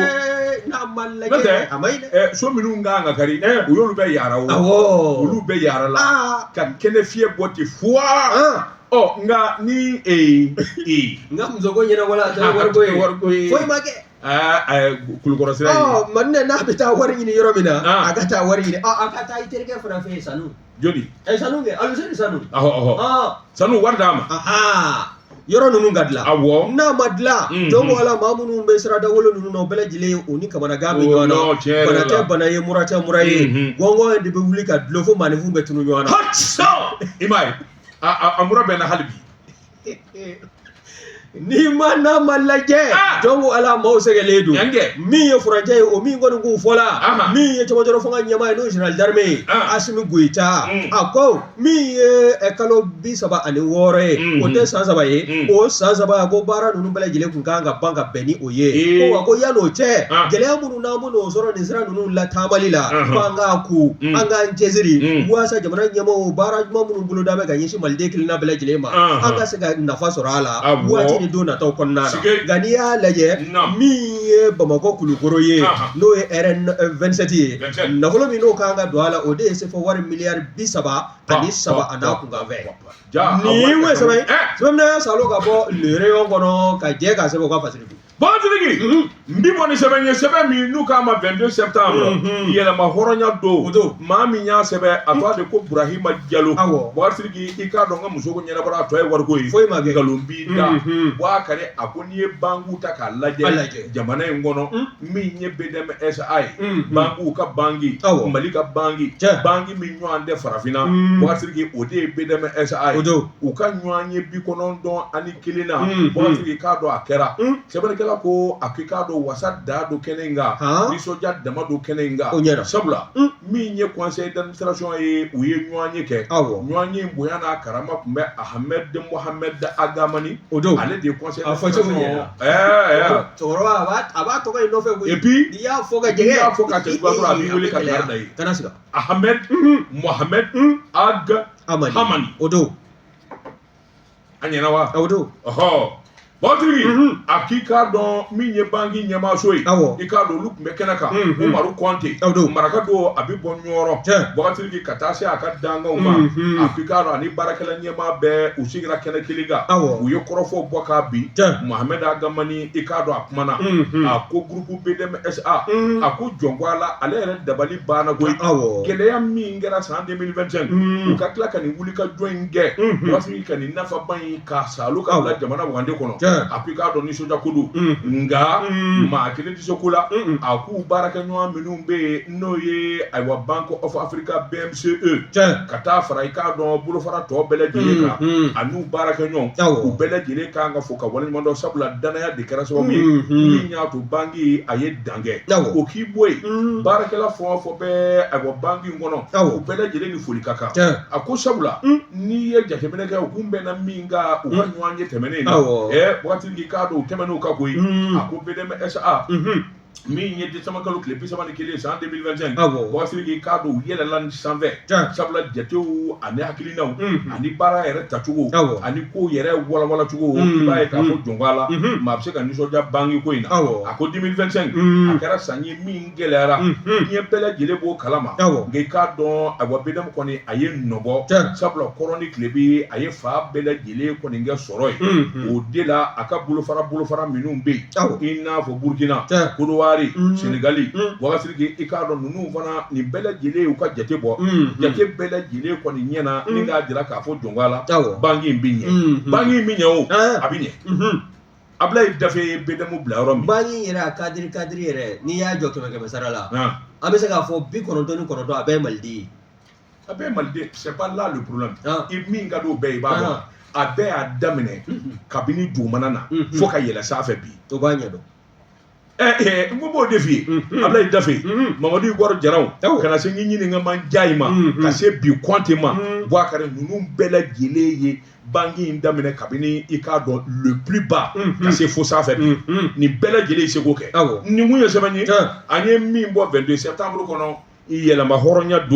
Speaker 2: n'a ma lajɛ a ma ɲi dɛ so minnu kan ka kari u y'olu bɛɛ yaara o olu bɛɛ yaara la ka kɛnɛ fiyɛ bɔ ten fuwa nka ni nka muso ko ɲɛna wala a tɛ wariko ye foyi ma kɛ Kulukɔrɔ sira ye Madina n'a bɛ taa wari ɲini yɔrɔ min na a ka taa wari ɲini a ka taa i terikɛ fana fɛ yen Sanu joli Sanu kɛ Aluseni Sanu Sanu wari d'a ma yɔrɔ ninnu ka dilan awɔ n'a ma dilan jɔn ko ala maa minnu bɛ sirada wolo ninnu na o bɛɛ lajɛlen o ni kamanagan bɛ ɲɔgɔn na bana tɛ bana ye mura tɛ mura ye gɔngɔn de bɛ wuli ka dulon fo maanifinw bɛ tunu ɲɔgɔn na i m'a ye a mura bɛ na hali bi ni ma n'a ma lajɛ jɔn ko ala maaw sɛgɛlen don min ye furancɛ ye o min kɔni k'u fɔla min ye camanjɔrɔ fanga ɲɛmaa ye n'o général d'armée ye Assimi Goïta a ko min ye kalo 36 ye o tɛ san 3 ye o san 3 ko baara ninnu bɛɛ lajɛlen kun kan ka ban ka bɛn ni o ye ko wa ko yan'o cɛ gɛlɛya minnu n'an bɛn'o sɔrɔ nin sira ninnu lataamali la f'an k'a ku an k'an cɛsiri waasa jamana ɲɛmaaw baara ɲuman minnu boloda bɛ ka ɲɛsin maliden kelenna bɛɛ lajɛlen ma an ka se ka nafa sɔrɔ a la waati ni don nataw kɔnɔna na nka n'i y'a lajɛ min ye Bamakɔ Kulukɔrɔ ye n'o ye RN 27 ye nafolo min n'o kan ka don a la o de ye se fɔ wari miliyari 37 a n'a kunkanfɛ nin ye sɛbɛn sɛbɛn salo ka bɔ le rayon kɔnɔ ka jɛ ka sɛbɛn o ka fasiri Bɔntigi n bɛ bɔ ni sɛbɛn ye sɛbɛn min n'u k'a ma 22 septembre yɛlɛma hɔrɔnya don maa min y'a sɛbɛn a tɔgɔ de ko Burahima Jalo Bɔntigi i k'a dɔn n ka muso ko ɲɛnabɔra a tɔ ye wariko ye foyi ma kɛ nkalon b'i da wa kari a ko n'i ye banque ta k'a lajɛ jamana in kɔnɔ min ye BDMSA ye banque ka banque Mali ka banque min ɲɔgɔn tɛ farafinna Bɔntigi o de ye BDMSA ye u ka ɲɔgɔn ye 91 na Bɔntigi k'a dɔn a kɛra sɛbɛnnikɛla
Speaker 1: baarakɛla ko a k'i k'a dɔn wasa da do kɛnɛ in kan nisɔndiya dama do kɛnɛ in kan sabula min ye conseil d'administration ye u ye ɲɔgɔn ye kɛ ɲɔgɔn ye bonya n'a karama tun bɛ Ahmed Mohamed Agamani ale de ye conseil d'administration
Speaker 2: cɛkɔrɔba a b'a tɔgɔ in nɔfɛ koyi
Speaker 1: et puis
Speaker 2: n'i y'a fɔ ka jɛgɛ
Speaker 1: n'i y'a fɔ ka jɛgɛ dɔrɔn a b'i wele ka ɲaga da ye
Speaker 2: kana siga
Speaker 1: Ahmed Mohamed Agamani
Speaker 2: o don
Speaker 1: a ɲɛna wa
Speaker 2: o don
Speaker 1: Bɔtigi a k'i k'a dɔn min ye banki ɲɛmaaso ye i k'a dɔn olu tun bɛ kɛnɛ kan Umaru Kɔnte maraka don a bɛ bɔ ɲɔrɔ Bɔtigi ka taa se a ka danganw ma a k'i k'a dɔn ani baarakɛla ɲɛmaa bɛɛ u sigira kɛnɛ kelen kan u ye kɔrɔfɔw bɔ k'a bin Mohamed Agamani i k'a dɔn a kumana a ko groupe BDMSA a ko jɔn ko a la ale yɛrɛ dabali banna koyi gɛlɛya min kɛra san 2025 u ka tila ka nin wuli ka jɔ in kɛ Bɔtigi ka nin nafaba in ka salo ka bila jamana wagande kɔnɔ a ko i k'a dɔn nisɔndiya ko don nka maa kelen tɛ se ko la a k'u baarakɛɲɔgɔn minnu bɛ yen n'o ye ayiwa Bank of Africa BMCE ka taa fara i k'a dɔn bolofara tɔ bɛɛ lajɛlen kan a n'u baarakɛɲɔgɔn u bɛɛ lajɛlen kan ka fɔ ka waleɲuman dɔn sabula danaya de kɛra sababu ye min y'a to banki a ye dan kɛ o k'i bɔ yen baarakɛla fɛn o fɛn bɛ ayiwa banki in kɔnɔ u bɛɛ lajɛlen ni foli ka kan a ko sabula n'i ye jateminɛ kɛ u kun bɛnna min kan u ka ɲɔgɔn ye tɛmɛnen na Bɔtigi k'a dɔn u tɛmɛn'o kan koyi a ko BDMSA min ye décembre kalo tile 31 san 2025 Bɔtigi k'a dɔn u yɛlɛla nin sanfɛ sabula jatew ani hakilinaw ani baara yɛrɛ tacogo ani ko yɛrɛ walawalacogo i b'a ye k'a fɔ jɔn a la maa bɛ se ka nisɔndiya banki ko in na a ko 2025 a kɛra san ye min gɛlɛyara ɲɛ bɛɛ lajɛlen b'o kalama nka i k'a dɔn ayiwa BDM kɔni a ye nɔbɔ sabula kɔrɔ ni tile bɛ a ye fa bɛɛ lajɛlen kɔni kɛ sɔrɔ ye o de la a ka bolofara minnu bɛ yen i n'a fɔ Burkina Kodowari Senegali Bɔtigi i k'a dɔn ninnu fana nin bɛɛ lajɛlen y'u ka jate bɔ jate bɛɛ lajɛlen kɔni ɲɛna ni k'a jira k'a fɔ jɔn a la banki in bɛ ɲɛ banki in bɛ ɲɛ o a bɛ ɲɛ Ablaye Dafe ye BDM bila yɔrɔ min
Speaker 2: banki yɛrɛ a kadiri yɛrɛ n'i y'a jɔ 100 sara la an bɛ se k'a fɔ 99 a bɛɛ ye Maliden ye
Speaker 1: a bɛɛ ye Maliden c'est pas là le problème i min ka di o bɛɛ i b'a dɔn a bɛɛ y'a daminɛ kabini dugumana na fo ka yɛlɛ sanfɛ bi
Speaker 2: o b'a ɲɛdɔn
Speaker 1: n ko b'o de f'i ye Ablaye Dafe Mamadu Iwaro Jaraw ka na se n ɲininka man Njayi ma ka se bi Kɔnte ma Bouakari ninnu bɛɛ lajɛlen ye banki in daminɛ kabini i k'a dɔn le plus bas ka se fo sanfɛ bi nin bɛɛ lajɛlen ye seko kɛ nin kun ye sɛbɛn ye an ye min bɔ 22 septembre kɔnɔ yɛlɛma hɔrɔnya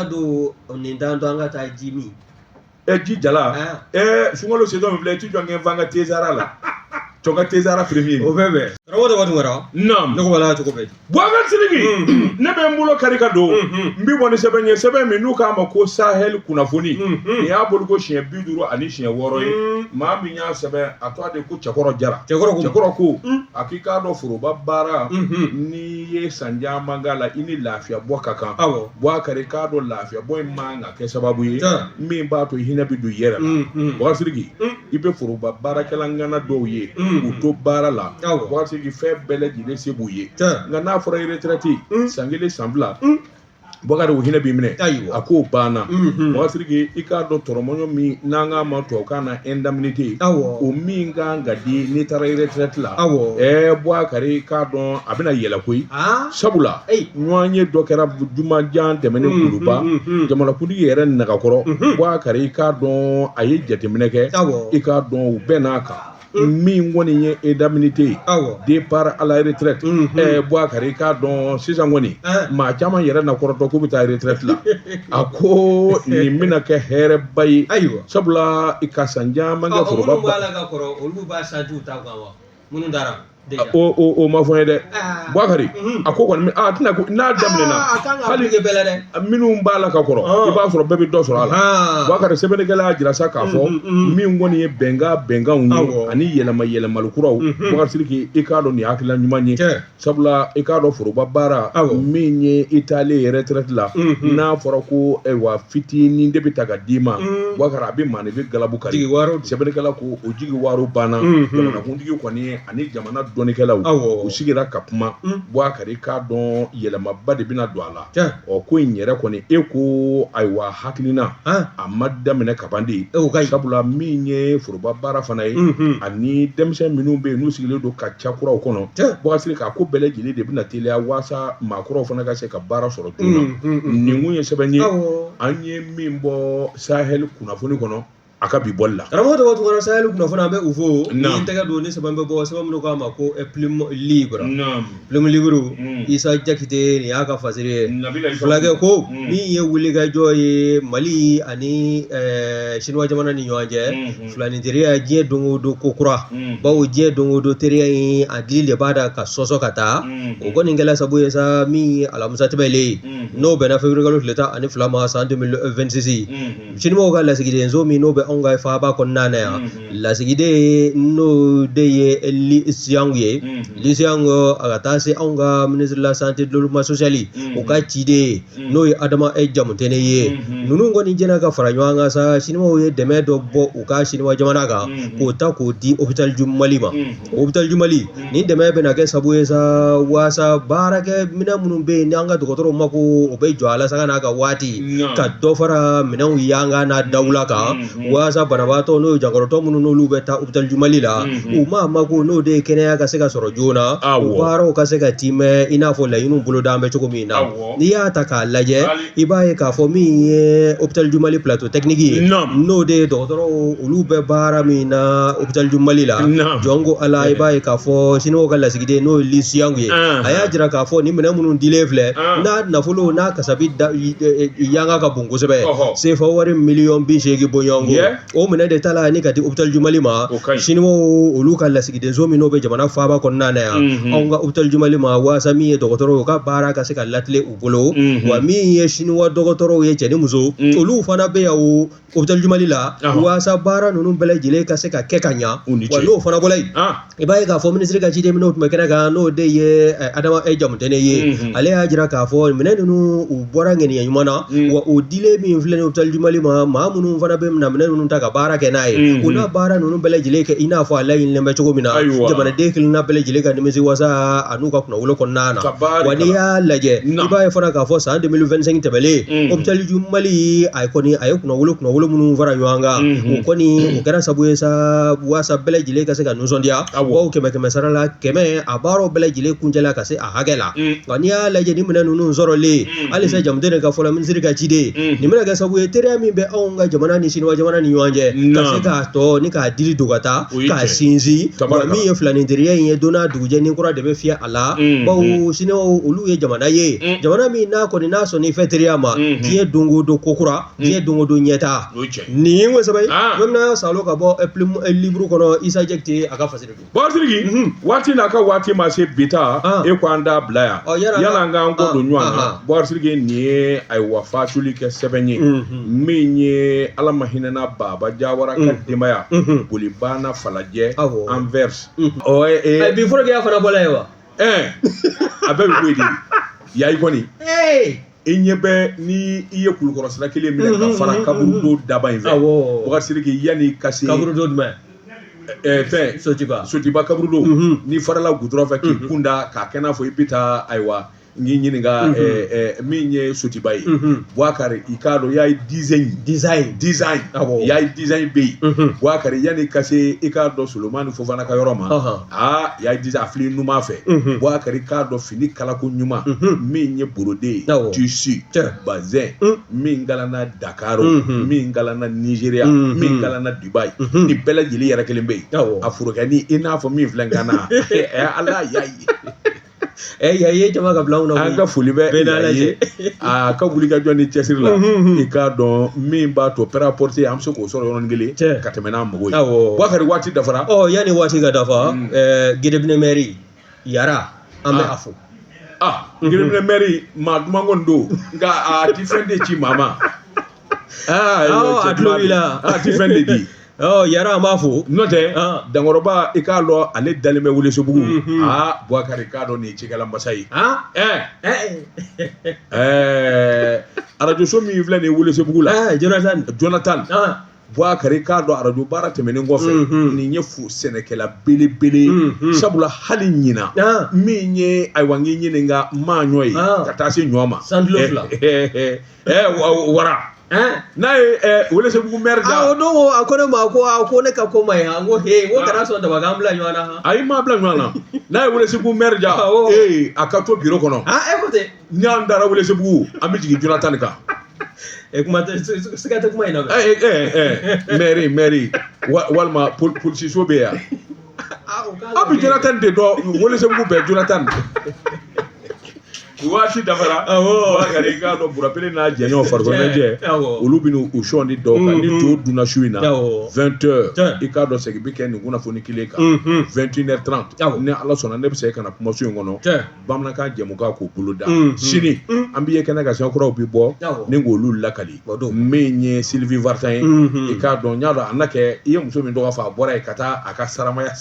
Speaker 1: don
Speaker 2: nin t'an to an ka taa ji min
Speaker 1: ji jala sunkalo saison min filɛ i ti jɔ n ka tesara la Tonga Tesara premier
Speaker 2: o bɛɛ bɛn karamɔgɔ wari wɛrɛ ne ko wala cogo bɛɛ
Speaker 1: Bouakari Sidiki ne bɛ n bolo kari ka don n bɛ bɔ ni sɛbɛn ye sɛbɛn min n'u k'a ma ko Sahel kunnafoni nin y'a bolo ko siɲɛ 50 ani siɲɛ 6 ye maa min y'a sɛbɛn a tɔgɔ de ko Cɛkɔrɔ Jara Cɛkɔrɔ ko a k'i k'a dɔn foroba baara n'i ye san caman k'a la i ni lafiya bɔ ka kan Bouakari k'a dɔn lafiya bɔ in man ka kɛ sababu ye min b'a to hinɛ bɛ don i yɛrɛ la Bouakari Sidiki i bɛ foroba baarakɛla ŋana dɔw ye u to baara la Bouakari fɛn bɛɛ lajɛlen se b'u ye nka n'a fɔra retraite san 1 san 2 Bouakari o hinɛ b'i minɛ a k'o banna Bouakari i k'a dɔn tɔrɔmɔɲɔ min n'an k'a ma tubabukan na indemnité o min kan ka di n'i taara retraite la Bouakari k'a dɔn a bɛna yɛlɛ koyi sabula ɲɔgɔn ye dɔ kɛra jumajan tɛmɛnen kuluba jamanakuntigi yɛrɛ nagakɔrɔ Bouakari i k'a dɔn a ye jateminɛ kɛ i k'a dɔn u bɛɛ n'a kan min kɔni ye indemnité départ à la retraite Bouakari k'a dɔn sisan kɔni maa caman yɛrɛ na kɔrɔtɔ k'u bɛ taa retraite la a ko nin bɛna kɛ hɛrɛba ye sabula i ka san caman kɛ foroba
Speaker 2: minnu b'a la ka kɔrɔ olu b'a santiw ta kan wa minnu taara
Speaker 1: o ma fɔ n ye dɛ Bouakari a ko kɔni a tɛna ko n'a daminɛna
Speaker 2: hali
Speaker 1: minnu b'a la ka kɔrɔ i b'a sɔrɔ bɛɛ bɛ dɔ sɔrɔ a la Bouakari sɛbɛnnikɛla y'a jira sa k'a fɔ min kɔni ye bɛnkanw ye ani yɛlɛmali kuraw Bouakari Sidiki i k'a dɔn nin hakilina ɲuman ye sabula i k'a dɔn foroba baara min ye i taalen retraite la n'a fɔra ko fitinin de bɛ ta ka d'i ma Bouakari a bɛ maa de bɛ galabu kari sɛbɛnnikɛla ko o jigi waro banna jamanakuntigi kɔni ani jamana dɔnikɛlaw u sigira ka kuma Boubacar k'a dɔn yɛlɛmaba de bɛna don a la ko in yɛrɛ kɔni e ko ayiwa hakilina a ma daminɛ kaban de sabula min ye foroba baara fana ye ani denmisɛn minnu bɛ yen n'u sigilen don ka cakuraw kɔnɔ Boubacar k'a ko bɛɛ lajɛlen de bɛna teliya waasa maakɔrɔw fana ka se ka baara sɔrɔ joona nin kun ye sɛbɛn ye an ye min bɔ Sahel kunnafoni kɔnɔ a ka bi bɔli la
Speaker 2: karamɔgɔ dɔgɔ tugara Sahel kunnafoni an bɛ u fo ni tɛgɛ don ni sɛbɛn bɛ bɔ sɛbɛn minnu k'a ma ko Plume Libre Plume Libre Isa Jakite nin y'a ka fasiri ye fulakɛ ko min ye wulikajɔ ye Mali ani Chinois jamana ni ɲɔgɔn cɛ filaninteriya diɲɛ don o don ko kura bawo diɲɛ don o don teriya in a dili de b'a da ka sɔsɔ ka taa o kɔni kɛla sabu ye sa min ye alamisa tɛmɛlen n'o bɛnna février kalo tile 12 ma san 2026 Chinois ka lasigidenso min n'o bɛ anw ka faaba kɔnɔna na yan lasigiden n'o de ye Li Xiang ye Li Xiang a ka taa se anw ka ministre de la santé de développement social o ka ciden n'o ye Adama Jamutene ye ninnu kɔni jɛna ka fara ɲɔgɔn kan sa Chinois ye dɛmɛ dɔ bɔ u ka Chinois jamana kan k'o ta k'o di hôpital du Mali ma hôpital du Mali ni dɛmɛ bɛna kɛ sabu ye sa waasa baarakɛ minɛn minnu bɛ yen ni an ka dɔgɔtɔrɔw ma ko o bɛ jɔ a la sanga n'a ka waati ka dɔ fara minɛnw yanga n'a dawula kan waasa banabaatɔ n'o ye jankɔrɔtɔ minnu n'olu bɛ taa hôpital du Mali la u ma ko n'o de ye kɛnɛya ka se ka sɔrɔ joona u baaraw ka se ka timɛ i n'a fɔ laɲiniw boloda bɛ cogo min na n'i y'a ta k'a lajɛ i b'a ye k'a fɔ min ye hôpital du Mali plateau technique ye n'o de ye dɔgɔtɔrɔw olu bɛ baara min na hôpital du Mali la jɔn ko ala i b'a ye k'a fɔ Chinois ka lasigiden n'o ye Li Xiang ye a y'a jira k'a fɔ ni minɛn minnu dilen filɛ n'a nafolo n'a kasabi yanga ka bon kosɛbɛ CFA wari miliyɔn 80 bɔɲɔgɔnko o minɛ de ta la ni ka di hôpital du Mali ma Chinois olu ka lasigidenso min n'o bɛ jamana faaba kɔnɔna na yan anw ka hôpital du Mali ma waasa min ye dɔgɔtɔrɔw ka baara ka se ka latile u bolo wa min ye Chinois dɔgɔtɔrɔw ye cɛ ni muso olu fana bɛ yan o hôpital du Mali la waasa baara ninnu bɛɛ lajɛlen ka se ka kɛ ka ɲa wa n'o fana bɔla yen i b'a ye k'a fɔ ministre ka ciden minnu tun bɛ kɛnɛ kan n'o de ye Adama Jamutene ye ale y'a jira k'a fɔ minɛn ninnu u bɔra ŋaniya ɲuman na wa o dilen min filɛ ni hôpital du Mali ma maa minnu fana bɛ minɛn ninnu ta ka baara kɛ n'a ye u n'a baara ninnu bɛɛ lajɛlen kɛ i n'a fɔ a laɲinilen bɛ cogo min na jamanaden kelenna bɛɛ lajɛlen ka nimisi wasa a n'u ka kunnawolo kɔnɔna na wa n'i y'a lajɛ i b'a ye fana k'a fɔ san 2025 tɛmɛlen hôpital du Mali a ye kunnawolo minnu fara ɲɔgɔn kan o kɔni o kɛra sabu ye sa waasa bɛɛ lajɛlen ka se ka nisɔndiya bawo 100 sara la 100 a baaraw bɛɛ lajɛlen kuncɛla ka se a hakɛ la nka n'i y'a lajɛ ni minɛn ninnu sɔrɔlen halisa Jamutene ka fɔlɔ ministre ka ciden nin bɛna kɛ sabu ye teriya min bɛ anw ka jamana ni Chinois jamana ni ɲɔgɔn cɛ ka se k'a tɔ ni k'a dili don ka taa k'a sinsin wa min ye filaninteriya in ye don n'a dugujɛ ni kura de bɛ fiyɛ a la bawo Chinois olu ye jamana ye jamana min n'a kɔni n'a sɔnni fɛ teriya ma diɲɛ don o don ko kura diɲɛ don o don ɲɛtaa nin ye sɛbɛn ye bamana salo ka bɔ Plume Libre kɔnɔ Isa Jakite a ka fasiri don
Speaker 1: Boubacar waati n'a ka waati ma se bi ta e ko an da bila yan yala an k'an ko don ɲɔgɔn na Boubacar nin ye ayiwa fasuli kɛ sɛbɛn ye min ye ala ma hinɛna Baba Jawara ka denbaya boli banna Falajɛ Anvers
Speaker 2: bi fɔlɔ y'a fana bɔla ye wa
Speaker 1: a bɛɛ bɛ bɔ yen de yayi kɔni i ɲɛ bɛ ni i ye kulukɔrɔsira kelen minɛ ka fara kaburu do daba in fɛ Boubacar yanni ka se
Speaker 2: kaburu do jumɛn
Speaker 1: fɛn Sotiba kaburu do ni farala gudɔrɔn fɛ k'i kunda k'a kɛ n'a fɔ i bɛ taa ayiwa n k'i ɲininka min ye Sotiba ye Boubacar i k'a dɔn y'a ye design y'a ye design bɛ yen Boubacar yanni ka se i k'a dɔn Solomani Fofana ka yɔrɔ ma y'a ye design a fili numan fɛ Boubacar i k'a dɔn fini kalako ɲuman min ye borode ye tissu bazin min galanna Dakar min galanna Nigeria min galanna Dubai ni bɛɛ lajɛlen yɛrɛ kelen bɛ yen a forokɛni i n'a fɔ min filɛ n kan na ala y'a ye
Speaker 2: yaye jama ka bila na
Speaker 1: an ka foli bɛ yaye a ka wuli ka jɔ ni cɛsiri la i k'a dɔn min b'a to prêt-à-porter an bɛ se k'o sɔrɔ yɔrɔnin kelen ka tɛmɛ n'a mago ye Boubacar waati dafara
Speaker 2: yanni waati ka dafa Guinée mairie Yara an bɛ a fo
Speaker 1: Guinée mairie maa duman kɔni don nka a ti fɛn de ci maa ma
Speaker 2: a tulo b'i la
Speaker 1: a ti fɛn de di
Speaker 2: Yara an b'a fo
Speaker 1: n'o tɛ Dankɔrɔba i k'a dɔn ale dalen bɛ Welesebugu Boubacar i k'a dɔn nin ye cikɛla masa ye arajo so min filɛ nin ye Welesebugu la Jonathan Bouakari k'a dɔn arajo baara tɛmɛnen kɔfɛ nin ye sɛnɛkɛla belebele sabula hali ɲina min ye ayiwa n k'i ɲininka maa ɲɔ ye ka taa se ɲɔ ma wara n'a ye Welesebugu maire da
Speaker 2: don ko a ko ne ma ko ne ka ko ma ye n ko he ko kana sɔn daba k'an bila ɲɔgɔn na
Speaker 1: ayi m'a bila ɲɔgɔn na n'a ye Welesebugu maire da a ka to bureau kɔnɔ
Speaker 2: e ko ten
Speaker 1: n'an dara Welesebugu an bɛ jigin Jonathan kan
Speaker 2: kuma tɛ siga tɛ kuma in na
Speaker 1: maire walima polisiso bɛ yan a bɛ Jonathan de dɔn Welesebugu bɛɛ Jonathan waati dafara Bouakari k'a dɔn burapele n'a jɛɲɔgɔn farikolo ɲɛnajɛ olu bɛ n'u sɔnni dɔw kan ni to dunna su in na 20h i k'a dɔn segin bɛ kɛ nin kunnafoni kelen kan 21h30 ni Ala sɔnna ne bɛ se ka na kuma su in kɔnɔ bamanankan jɛmukan k'o bolo da sini an bɛ ye kɛnɛ kan siɲɛkɔrɔw bɛ bɔ ni k'olu lakali min ye Sylvie Vartan ye i k'a dɔn n y'a dɔn a na kɛ i ye muso min tɔgɔ fɔ a bɔra yen ka taa a ka saramaya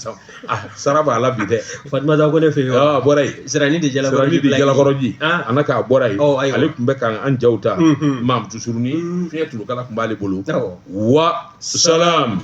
Speaker 1: sara b'a la bi dɛ
Speaker 2: Fatumata ko ne fɛ yen
Speaker 1: a bɔra yen
Speaker 2: Sirani de
Speaker 1: Jalakɔrɔji a na k'a bɔra yen ale tun bɛ k'an jaw ta Mamutu Surunin fiɲɛ tulukala tun b'ale bolo wa salam